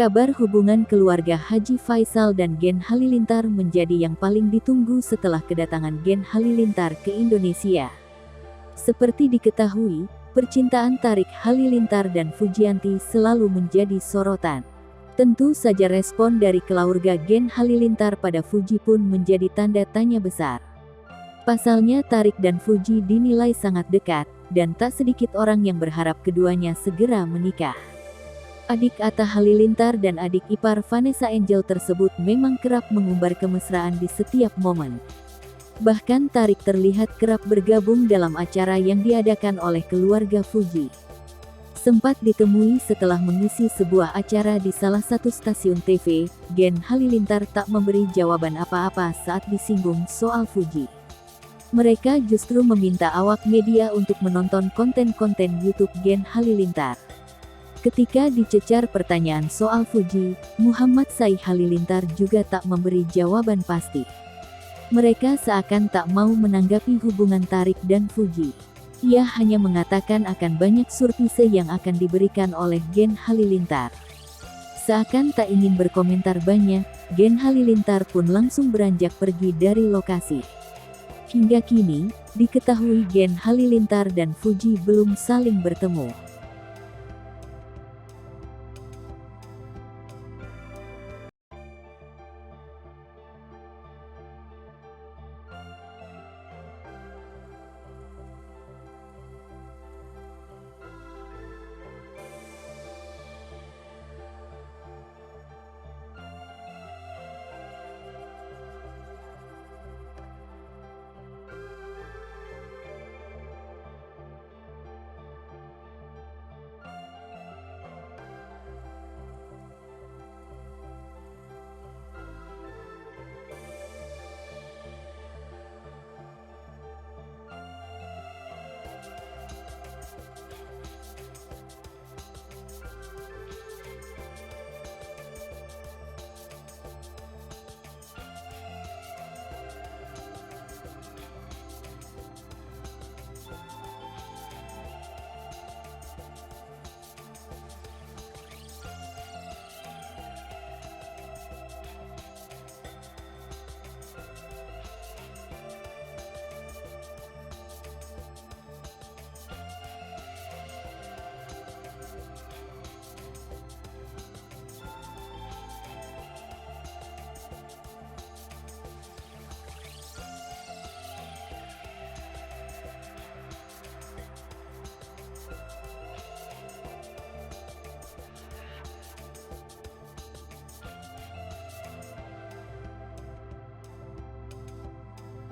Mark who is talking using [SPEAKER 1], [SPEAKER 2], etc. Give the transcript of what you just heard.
[SPEAKER 1] Kabar hubungan keluarga Haji Faisal dan Gen Halilintar menjadi yang paling ditunggu setelah kedatangan Gen Halilintar ke Indonesia. Seperti diketahui, percintaan Tarik Halilintar dan Fujianti selalu menjadi sorotan. Tentu saja respon dari keluarga Gen Halilintar pada Fuji pun menjadi tanda tanya besar. Pasalnya Tarik dan Fuji dinilai sangat dekat, dan tak sedikit orang yang berharap keduanya segera menikah. Adik Atta Halilintar dan adik ipar Vanessa Angel tersebut memang kerap mengumbar kemesraan di setiap momen. Bahkan Tarik terlihat kerap bergabung dalam acara yang diadakan oleh keluarga Fuji. Sempat ditemui setelah mengisi sebuah acara di salah satu stasiun TV, Gen Halilintar tak memberi jawaban apa-apa saat disinggung soal Fuji. Mereka justru meminta awak media untuk menonton konten-konten YouTube Gen Halilintar. Ketika dicecar pertanyaan soal Fuji, Muhammad Sai Halilintar juga tak memberi jawaban pasti. Mereka seakan tak mau menanggapi hubungan Tarik dan Fuji. Ia hanya mengatakan akan banyak surprise yang akan diberikan oleh Gen Halilintar. Seakan tak ingin berkomentar banyak, Gen Halilintar pun langsung beranjak pergi dari lokasi. Hingga kini, diketahui Gen Halilintar dan Fuji belum saling bertemu.